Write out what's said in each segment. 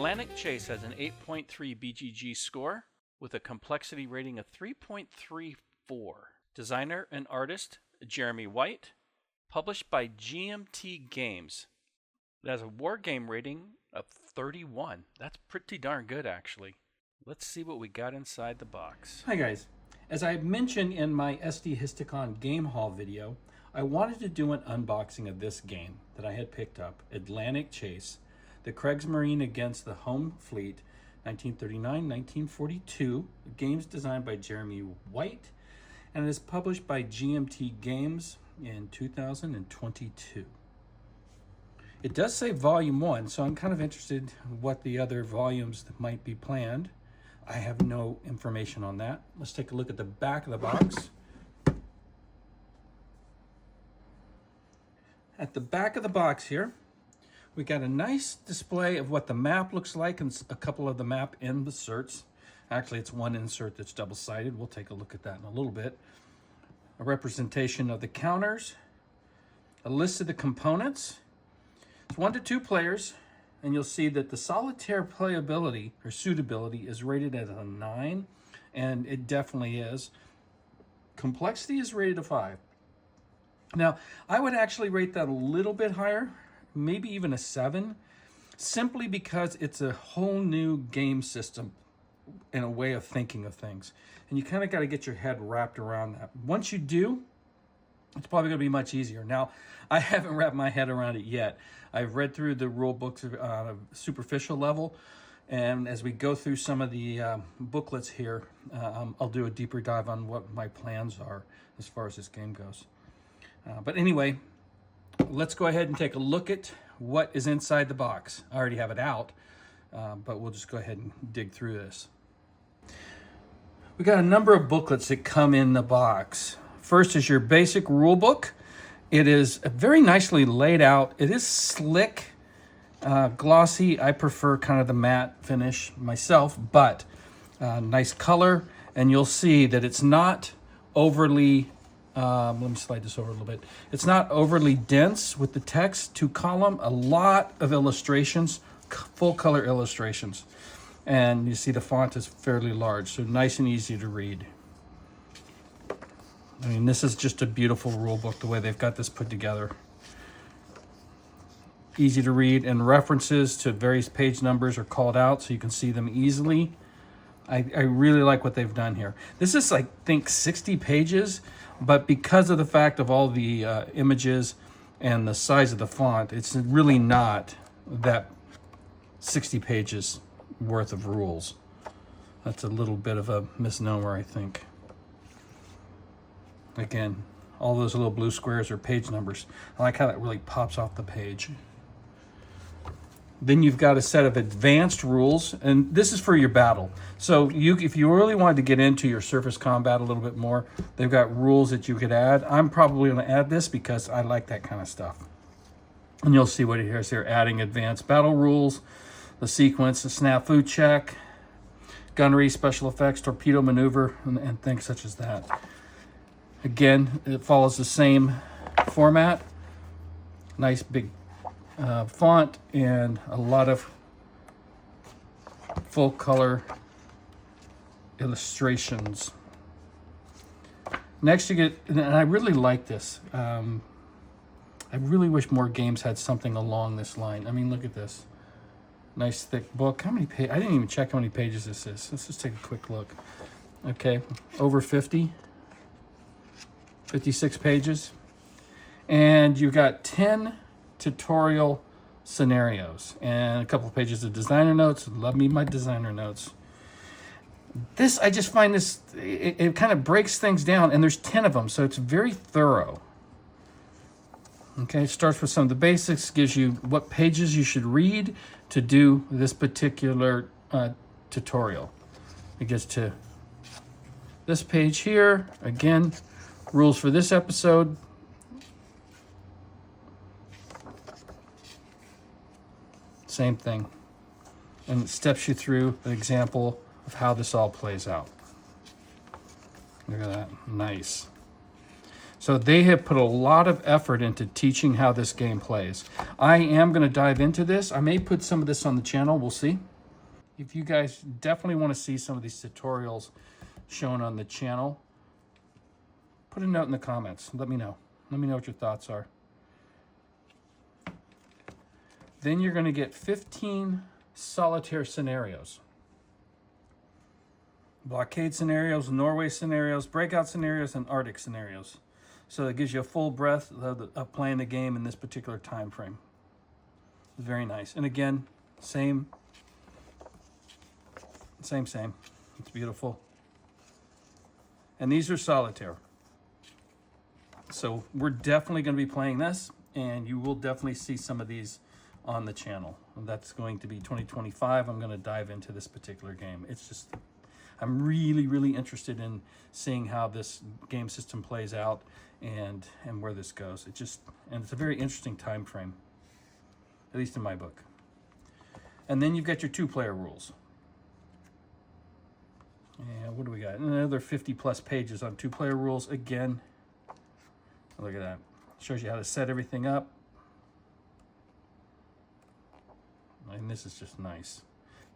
Atlantic Chase has an 8.3 BGG score with a complexity rating of 3.34. Designer and artist Jeremy White. Published by GMT Games. It has a war game rating of 31. That's pretty darn good, actually. Let's see what we got inside the box. Hi guys. As I mentioned in my SD Histicon game haul video, I wanted to do an unboxing of this game that I had picked up, Atlantic Chase, the Kriegsmarine against the Home Fleet, 1939-1942. The game's designed by Jeremy White, and it is published by GMT Games in 2022. It does say volume 1, so I'm kind of interested in what the other volumes that might be planned. I have no information on that. Let's take a look at the back of the box. At the back of the box here, we got a nice display of what the map looks like and a couple of the map inserts. Actually, it's one insert that's double-sided. We'll take a look at that in a little bit. A representation of the counters, a list of the components. It's 1 to 2 players, and you'll see that the solitaire playability or suitability is rated at a 9, and it definitely is. Complexity is rated a 5. Now, I would actually rate that a little bit higher, maybe even a 7, simply because it's a whole new game system and a way of thinking of things. And you kind of got to get your head wrapped around that. Once you do, it's probably going to be much easier. Now, I haven't wrapped my head around it yet. I've read through the rule books on a superficial level, and as we go through some of the booklets here, I'll do a deeper dive on what my plans are as far as this game goes. But anyway, let's go ahead and take a look at what is inside the box. I already have it out, but we'll just go ahead and dig through this. We got a number of booklets that come in the box. First is your basic rule book. It is very nicely laid out. It is slick, glossy. I prefer kind of the matte finish myself, but nice color. And you'll see that it's not overly, let me slide this over a little bit. It's not overly dense with the text, 2-column, a lot of illustrations, full color illustrations. And you see the font is fairly large, so nice and easy to read. I mean, this is just a beautiful rule book, the way they've got this put together. Easy to read, and references to various page numbers are called out so you can see them easily. I really like what they've done here. This is, I think, 60 pages, but because of the fact of all the images and the size of the font, it's really not that 60 pages worth of rules. That's a little bit of a misnomer, I think. Again, all those little blue squares are page numbers. I like how that really pops off the page. Then you've got a set of advanced rules, and this is for your battle. So if you really wanted to get into your surface combat a little bit more, they've got rules that you could add. I'm probably going to add this because I like that kind of stuff. And you'll see what it is here, adding advanced battle rules, the sequence, the snafu check, gunnery, special effects, torpedo maneuver, and things such as that. Again, it follows the same format. Nice big font and a lot of full color illustrations. Next you get, and I really like this. I really wish more games had something along this line. I mean, look at this. Nice thick book. How many pages? I didn't even check how many pages this is. Let's just take a quick look. Okay, over 50. 56 pages. And you've got 10 tutorial scenarios and a couple of pages of designer notes. Love me my designer notes. This, I just find this, it kind of breaks things down, and there's 10 of them, so it's very thorough. Okay, it starts with some of the basics, gives you what pages you should read to do this particular tutorial. It gets to this page here. Again, rules for this episode. Same thing. And it steps you through an example of how this all plays out. Look at that. Nice. So they have put a lot of effort into teaching how this game plays. I am going to dive into this. I may put some of this on the channel. We'll see. if you guys definitely want to see some of these tutorials shown on the channel, put a note in the comments. Let me know. Let me know what your thoughts are. Then you're going to get 15 solitaire scenarios. Blockade scenarios, Norway scenarios, breakout scenarios, and Arctic scenarios. So it gives you a full breadth of playing the game in this particular time frame. Very nice. And again, same. It's beautiful. And these are solitaire. So we're definitely going to be playing this, and you will definitely see some of these on the channel. That's going to be 2025. I'm going to dive into this particular game. It's just, I'm really, really interested in seeing how this game system plays out and where this goes. And it's a very interesting time frame, at least in my book. And then you've got your 2-player rules. And what do we got? Another 50 plus pages on 2-player rules. Again, look at that. Shows you how to set everything up. And this is just nice.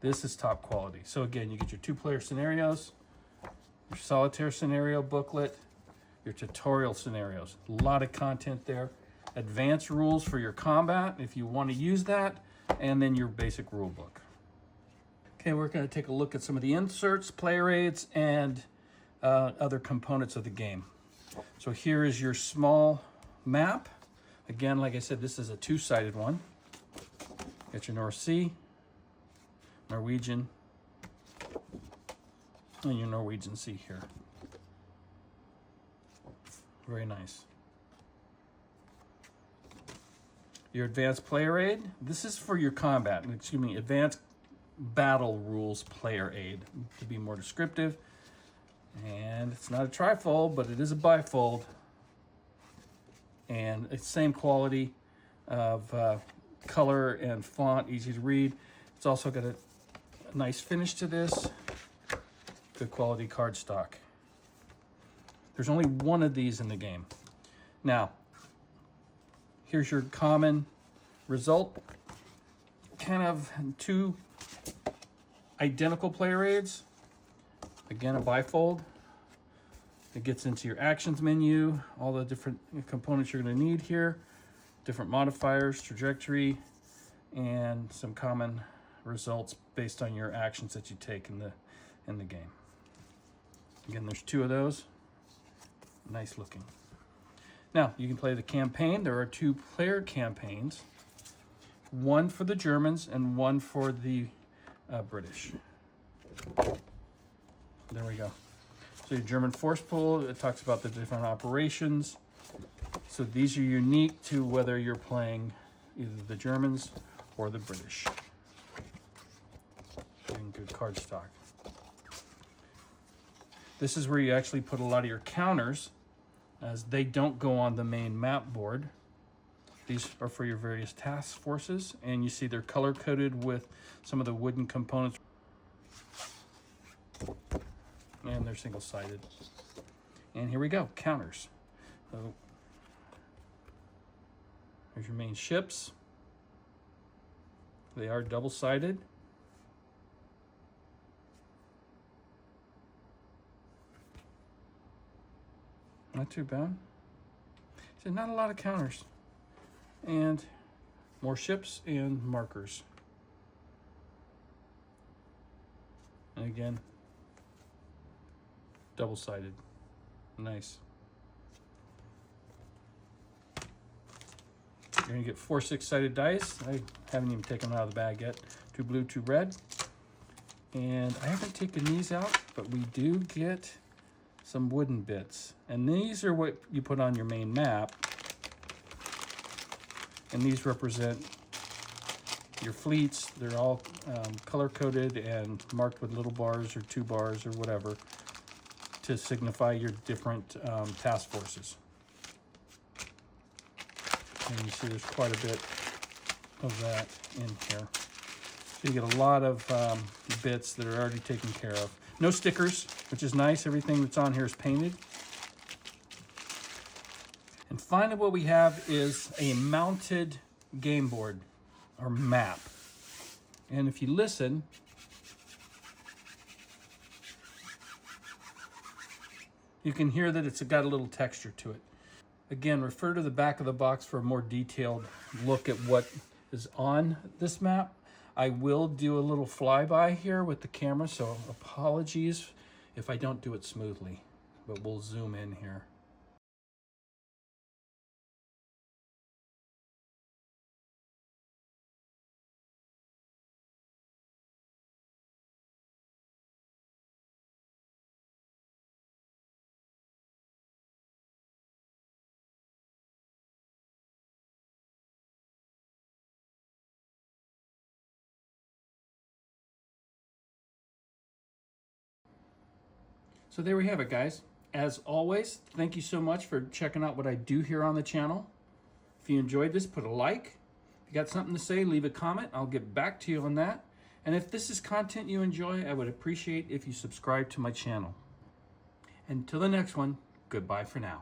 This is top quality. So again, you get your 2-player scenarios, your solitaire scenario booklet, your tutorial scenarios. A lot of content there. Advanced rules for your combat if you want to use that, and then your basic rule book. Okay, we're going to take a look at some of the inserts, player aids, and other components of the game. So here is your small map. Again, like I said, this is a 2-sided one. Got your North Sea, Norwegian, and your Norwegian Sea here. Very nice. Your advanced player aid. This is for your combat, advanced battle rules player aid, to be more descriptive. And it's not a trifold, but it is a bifold. And it's same quality of color and font, easy to read. It's also got a nice finish to this. Good quality cardstock. There's only one of these in the game. Now, here's your common result. Kind of 2 identical player aids. Again, a bifold. It gets into your actions menu, all the different components you're going to need here, different modifiers, trajectory, and some common results based on your actions that you take in the game. Again, there's 2 of those. Nice looking. Now, you can play the campaign. There are 2 player campaigns, one for the Germans and one for the British. There we go. So your German force pool, it talks about the different operations. So these are unique to whether you're playing either the Germans or the British. And good cardstock. This is where you actually put a lot of your counters, as they don't go on the main map board. These are for your various task forces, and you see they're color-coded with some of the wooden components. And they're single-sided. And here we go, counters. So there's your main ships. They are double-sided. Not too bad. So not a lot of counters. And more ships and markers. And again, double-sided. Nice. You're going to get 4 6-sided dice. I haven't even taken them out of the bag yet. 2 blue, 2 red. And I haven't taken these out, but we do get some wooden bits. And these are what you put on your main map. And these represent your fleets. They're all color-coded and marked with little bars or 2 bars or whatever to signify your different task forces. And you see there's quite a bit of that in here. So you get a lot of bits that are already taken care of. No stickers, which is nice. Everything that's on here is painted. And finally what we have is a mounted game board or map. And if you listen, You can hear that it's got a little texture to it. Again, refer to the back of the box for a more detailed look at what is on this map. I will do a little flyby here with the camera, so apologies if I don't do it smoothly, but we'll zoom in here. So there we have it, guys. As always, thank you so much for checking out what I do here on the channel. If you enjoyed this, put a like. If you got something to say, leave a comment. I'll get back to you on that. And if this is content you enjoy, I would appreciate if you subscribe to my channel. Until the next one, goodbye for now.